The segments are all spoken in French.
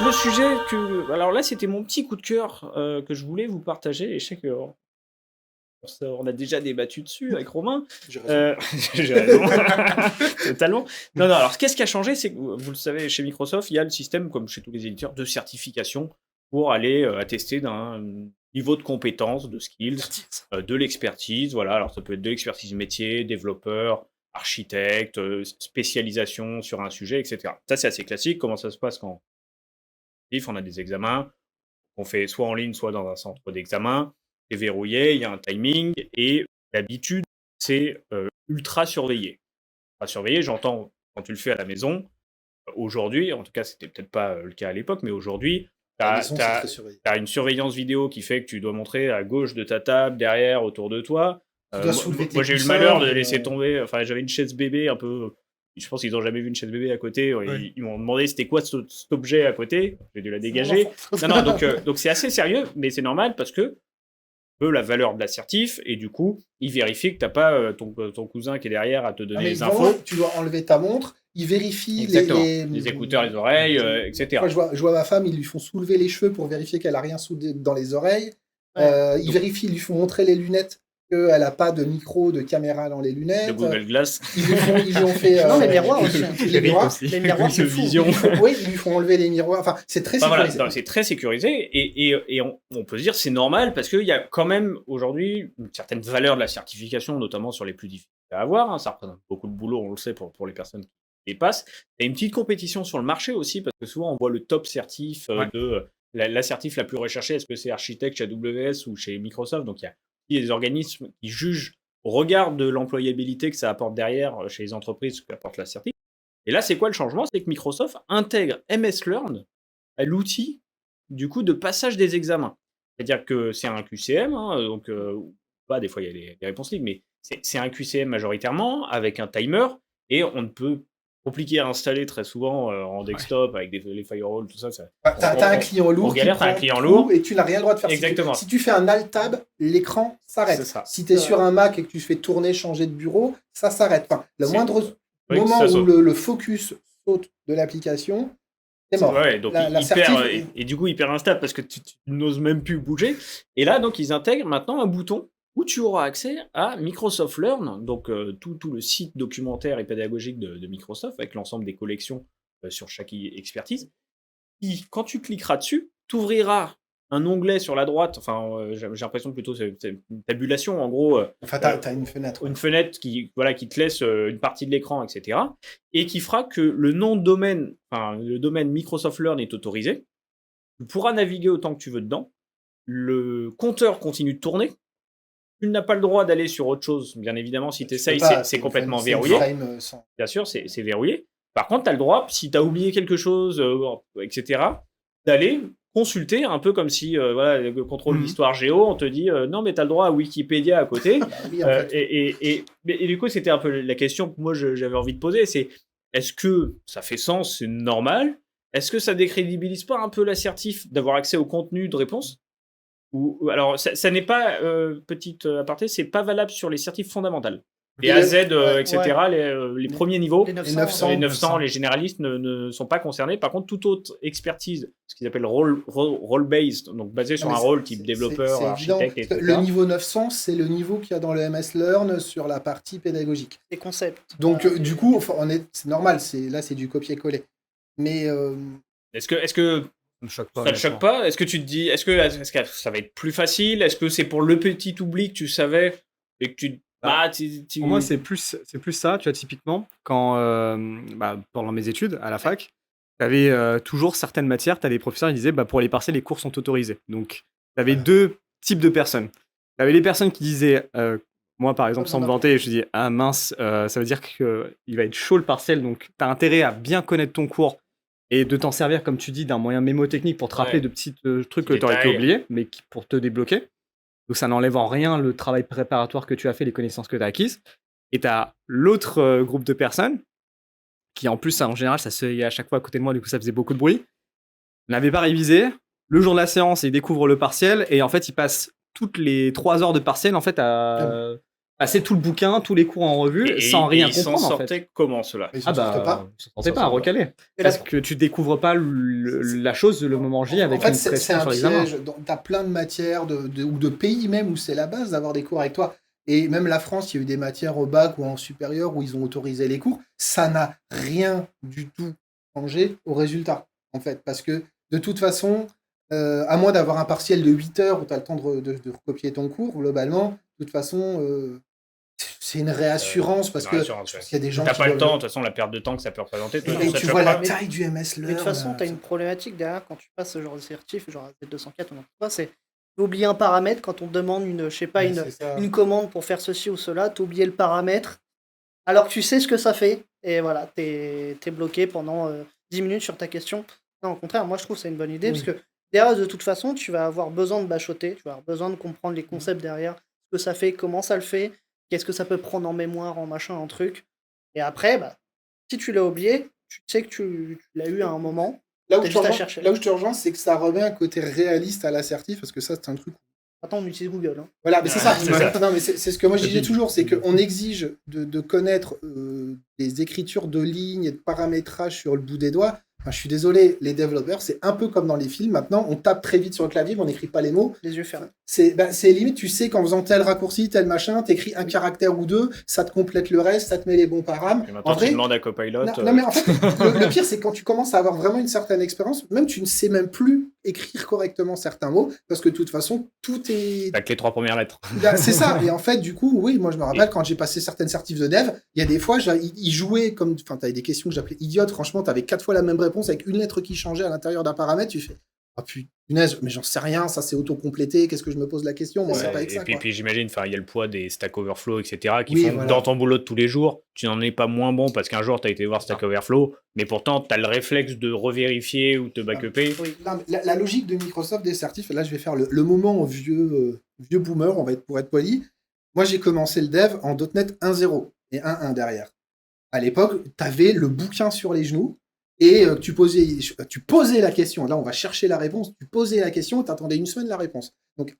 le sujet que... Alors là, c'était mon petit coup de cœur que je voulais vous partager. Et je sais on a déjà débattu dessus avec Romain. J'ai raison. J'ai raison. Totalement. Non, alors qu'est-ce qui a changé? C'est que, vous le savez, chez Microsoft, il y a le système, comme chez tous les éditeurs, de certification pour aller attester d'un niveau de compétence, de skills, de l'expertise. Voilà, alors ça peut être de l'expertise métier, développeur, architecte, spécialisation sur un sujet, etc. Ça, c'est assez classique. Comment ça se passe quand on a des examens qu'on fait soit en ligne, soit dans un centre d'examen? C'est verrouillé, il y a un timing, et d'habitude, c'est ultra surveillé. Ultra surveillé, j'entends quand tu le fais à la maison. Aujourd'hui, en tout cas, c'était peut-être pas le cas à l'époque, mais aujourd'hui, tu as une surveillance vidéo qui fait que tu dois montrer à gauche de ta table, derrière, autour de toi. Moi, j'ai eu le malheur de laisser tomber. Enfin, j'avais une chaise bébé un peu. Je pense qu'ils n'ont jamais vu une chaise bébé à côté. Ils m'ont demandé c'était quoi cet objet à côté. J'ai dû la dégager. Non, donc c'est assez sérieux, mais c'est normal parce que la valeur de l'assertif, et du coup, il vérifie que tu n'as pas ton cousin qui est derrière à te donner les infos. Tu dois enlever ta montre, il vérifie les écouteurs, les oreilles, etc. Moi, je vois ma femme, ils lui font soulever les cheveux pour vérifier qu'elle n'a rien dans les oreilles. Ils vérifient, ils lui font montrer les lunettes, qu'elle n'a pas de micro, de caméra dans les lunettes. De Google Glass. Ils lui ont fait... non, les miroirs aussi. Les miroirs, c'est fou. Oui, ils lui font enlever les miroirs. Enfin, c'est très sécurisé. Voilà, c'est très sécurisé, et on peut se dire c'est normal, parce qu'il y a quand même aujourd'hui une certaine valeur de la certification, notamment sur les plus difficiles à avoir. Hein. Ça représente beaucoup de boulot, on le sait, pour les personnes qui dépassent. Il y a une petite compétition sur le marché aussi, parce que souvent on voit le top certif de l'assertif la plus recherchée. Est-ce que c'est architecte chez AWS ou chez Microsoft? Donc il y a des organismes qui jugent au regard de l'employabilité que ça apporte derrière chez les entreprises, ce qu'apporte l'assertif. Et là, c'est quoi le changement? C'est que Microsoft intègre MS Learn à l'outil du coup de passage des examens. C'est-à-dire que c'est un QCM, hein, donc pas des fois il y a les réponses libres, mais c'est un QCM majoritairement avec un timer, et on ne peut compliqué à installer très souvent en desktop avec les firewalls, tout ça. T'as un client lourd et tu n'as rien le droit de faire. Exactement. Si tu fais un Alt-Tab, l'écran s'arrête. Si tu es sur un Mac et que tu fais tourner, changer de bureau, ça s'arrête. Enfin, le moindre moment où le focus saute de l'application, c'est mort. Ouais, donc et du coup, hyper instable parce que tu n'oses même plus bouger. Et là, donc, ils intègrent maintenant un bouton où tu auras accès à Microsoft Learn, donc tout le site documentaire et pédagogique de Microsoft, avec l'ensemble des collections sur chaque expertise. Et quand tu cliqueras dessus, tu ouvriras un onglet sur la droite, enfin, j'ai l'impression que plutôt c'est une tabulation, en gros. Enfin, tu as une fenêtre. Une fenêtre qui te laisse une partie de l'écran, etc. Et qui fera que le nom de domaine, enfin, le domaine Microsoft Learn est autorisé. Tu pourras naviguer autant que tu veux dedans. Le compteur continue de tourner. Tu n'as pas le droit d'aller sur autre chose, bien évidemment, si tu essayes, c'est complètement verrouillé. Bien sûr, c'est verrouillé. Par contre, tu as le droit, si tu as oublié quelque chose, etc., d'aller consulter, un peu comme si, le contrôle d'histoire géo, on te dit non, mais tu as le droit à Wikipédia à côté. Oui, en fait. Et du coup, c'était un peu la question que moi j'avais envie de poser, c'est est-ce que ça fait sens, c'est normal? Est-ce que ça décrédibilise pas un peu l'assertif d'avoir accès au contenu de réponse? Alors, ça n'est pas, petite aparté, c'est pas valable sur les certifs fondamentales. Les AZ, etc., les premiers niveaux, les 900, les généralistes ne sont pas concernés. Par contre, toute autre expertise, ce qu'ils appellent role-based, donc basé sur un rôle type développeur, architecte, etc. Le niveau 900, c'est le niveau qu'il y a dans le MS Learn sur la partie pédagogique. Les concepts. Donc, du coup, c'est normal, là, c'est du copier-coller. Mais... Est-ce que ça me choque pas. Ça te choque pas? Est-ce que tu te dis, est-ce que ça va être plus facile? Est-ce que c'est pour le petit oubli que tu savais et que tu... Pour moi, c'est plus ça. Tu vois, typiquement, quand, pendant mes études à la fac, tu avais toujours certaines matières, tu as des professeurs qui disaient pour les partiels, les cours sont autorisés. Donc, tu avais deux types de personnes. Tu avais les personnes qui disaient, moi par exemple, sans me vanter, je dis ah mince, ça veut dire qu'il va être chaud le partiel, donc tu as intérêt à bien connaître ton cours et de t'en servir, comme tu dis, d'un moyen mémotechnique pour te rappeler de petits trucs que tu aurais pu oublier, mais pour te débloquer. Donc ça n'enlève en rien le travail préparatoire que tu as fait, les connaissances que tu as acquises. Et tu as l'autre groupe de personnes qui, en plus, en général, ça se fait à chaque fois à côté de moi, du coup ça faisait beaucoup de bruit, n'avaient pas révisé. Le jour de la séance, ils découvrent le partiel et en fait, ils passent toutes les 3 heures de partiel en fait à passer tout le bouquin, tous les cours en revue, sans rien comprendre. Ils s'en sortaient comment, cela? Ils s'en sortaient pas à recaler. Parce que tu découvres pas la chose le moment J avec une pression sur l'examen. T'as plein de matières, ou de pays même, où c'est la base d'avoir des cours avec toi. Et même la France, il y a eu des matières au bac ou en supérieur où ils ont autorisé les cours. Ça n'a rien du tout changé au résultat, en fait. Parce que, de toute façon, à moins d'avoir un partiel de 8 heures où tu as le temps de recopier ton cours, globalement, de toute façon, c'est une réassurance parce qu'il y a des gens qui... T'as pas le temps, de toute façon, la perte de temps que ça peut représenter. Et tu vois la taille du MS Learn. De toute façon, tu as une problématique derrière quand tu passes ce genre de certif, genre Z204, on n'en pas, c'est oublier un paramètre quand on te demande une commande pour faire ceci ou cela, tu oublié le paramètre, alors que tu sais ce que ça fait, et voilà, t'es bloqué pendant 10 minutes sur ta question. Non, au contraire, moi je trouve que c'est une bonne idée, parce que derrière, de toute façon, tu vas avoir besoin de bachoter, tu vas avoir besoin de comprendre les concepts derrière, ce que ça fait, comment ça le fait, qu'est-ce que ça peut prendre en mémoire, en machin, en truc. Et après, si tu l'as oublié, tu sais que tu l'as eu à un moment. Là où je te rejoins, c'est que ça remet un côté réaliste à l'assertif, parce que ça, c'est un truc. Attends, on utilise Google. Hein. Voilà, mais c'est ça. Non, mais c'est ce que moi je disais toujours, c'est qu'on exige de connaître des écritures de lignes et de paramétrage sur le bout des doigts. Enfin, je suis désolé, les développeurs, c'est un peu comme dans les films. Maintenant, on tape très vite sur le clavier, mais on n'écrit pas les mots. Les yeux fermés. C'est limite, tu sais qu'en faisant tel raccourci, tel machin, t'écris un caractère ou deux, ça te complète le reste, ça te met les bons param. Et maintenant, tu demandes à Copilot. Non, mais en fait, le pire, c'est quand tu commences à avoir vraiment une certaine expérience, même tu ne sais même plus écrire correctement certains mots, parce que de toute façon, tout est... T'as que les 3 premières lettres. C'est ça. Et en fait, du coup, oui, moi, je me rappelle, quand j'ai passé certaines certifs de dev, il y a des fois, ils jouaient comme... Enfin, t'avais des questions que j'appelais idiotes. Franchement, t'avais 4 fois la même réponse avec une lettre qui changeait à l'intérieur d'un paramètre. Tu fais... Ah punaise, mais j'en sais rien, ça c'est auto-complété, qu'est-ce que je me pose la question? Moi, c'est pas avec ça. Et puis j'imagine, il y a le poids des Stack Overflow, etc., qui font que dans ton boulot de tous les jours, tu n'en es pas moins bon parce qu'un jour tu as été voir Stack Overflow, mais pourtant tu as le réflexe de revérifier ou de te backuper. Non, la logique de Microsoft des certifs, là je vais faire le moment vieux boomer, pour être poli. Moi j'ai commencé le dev en .NET 1.0 et 1.1 derrière. À l'époque, tu avais le bouquin sur les genoux. Et tu posais la question. Là, on va chercher la réponse. Tu posais la question et tu attendais une semaine la réponse. Donc,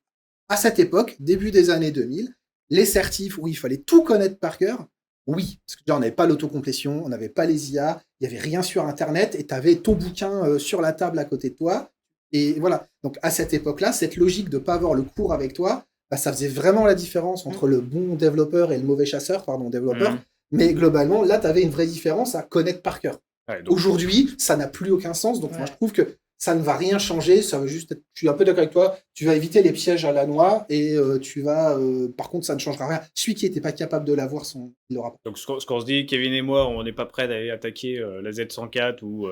à cette époque, début des années 2000, les certifs où il fallait tout connaître par cœur, oui. Parce que déjà, on n'avait pas l'autocomplétion, on n'avait pas les IA, il n'y avait rien sur Internet et tu avais ton bouquin sur la table à côté de toi. Et voilà. Donc, à cette époque-là, cette logique de ne pas avoir le cours avec toi, ça faisait vraiment la différence entre le bon développeur et le mauvais développeur. Mais globalement, là, tu avais une vraie différence à connaître par cœur. Ouais, aujourd'hui, ça n'a plus aucun sens. Donc, moi, je trouve que ça ne va rien changer. Ça va juste être... Je suis un peu d'accord avec toi. Tu vas éviter les pièges à la noix et tu vas... par contre, ça ne changera rien. Celui qui n'était pas capable de l'avoir, il l'aura pas. Donc, ce qu'on se dit, Kevin et moi, on n'est pas prêts d'aller attaquer la Z104 ou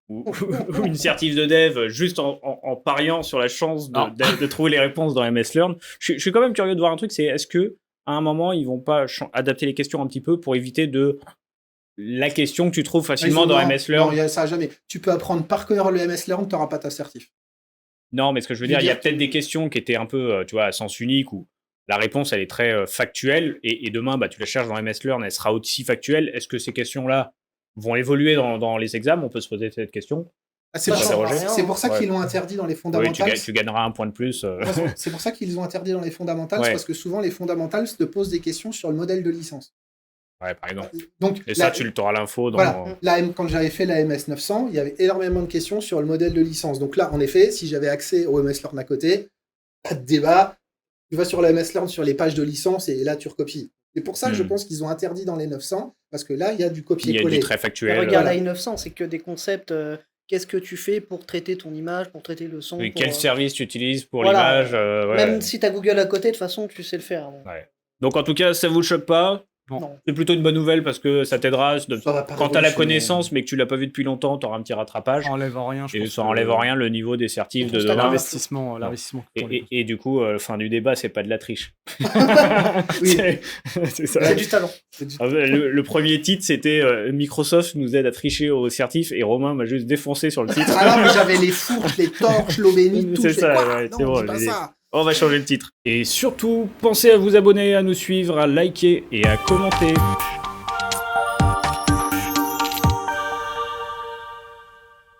une certif de dev juste en pariant sur la chance de trouver les réponses dans MS Learn. Je suis quand même curieux de voir un truc. C'est est-ce que à un moment, ils vont pas adapter les questions un petit peu pour éviter de... la question que tu trouves facilement dans MS Learn. Non, ça jamais. Tu peux apprendre par cœur le MS Learn, tu n'auras pas ta certif. Non, mais ce que je veux dire, il y a peut-être des questions qui étaient un peu, tu vois, à sens unique, où la réponse, elle est très factuelle, et demain, tu la cherches dans MS Learn, elle sera aussi factuelle. Est-ce que ces questions-là vont évoluer dans les examens? On peut se poser cette question. C'est pour ça qu'ils l'ont interdit dans les fondamentales. Oui, tu gagneras un point de plus. C'est pour ça qu'ils ont interdit dans les fondamentales, parce que souvent, les fondamentales te posent des questions sur le modèle de licence. Ouais, par exemple. Donc, et ça, tu auras l'info dans... Voilà. Quand j'avais fait la MS 900, il y avait énormément de questions sur le modèle de licence. Donc là, en effet, si j'avais accès au MS Learn à côté, pas de débat. Tu vas sur le MS Learn sur les pages de licence et là, tu recopies. C'est pour ça que je pense qu'ils ont interdit dans les 900, parce que là, il y a du copier-coller. Il y a du très factuel. Regarde, la i900, c'est que des concepts... qu'est-ce que tu fais pour traiter ton image, pour traiter le son? Quel service tu utilises pour l'image? Même si tu as Google à côté, de toute façon, tu sais le faire. Ouais. Donc, en tout cas, ça vous choque pas? Non. C'est plutôt une bonne nouvelle parce que ça t'aidera quand tu as la connaissance mais que tu l'as pas vu depuis longtemps, tu auras un petit rattrapage. Ça enlève rien, et ça enlève rien le niveau des certifs de demain. L'investissement. Et du coup, fin du débat, c'est pas de la triche. C'est ça. C'est du talent. Le premier titre, c'était Microsoft nous aide à tricher aux certifs et Romain m'a juste défoncé sur le titre. Ah non, mais j'avais les fourches, les torches, l'eau bénite, tout. C'est ça, c'est bon. On va changer le titre. Et surtout, pensez à vous abonner, à nous suivre, à liker et à commenter.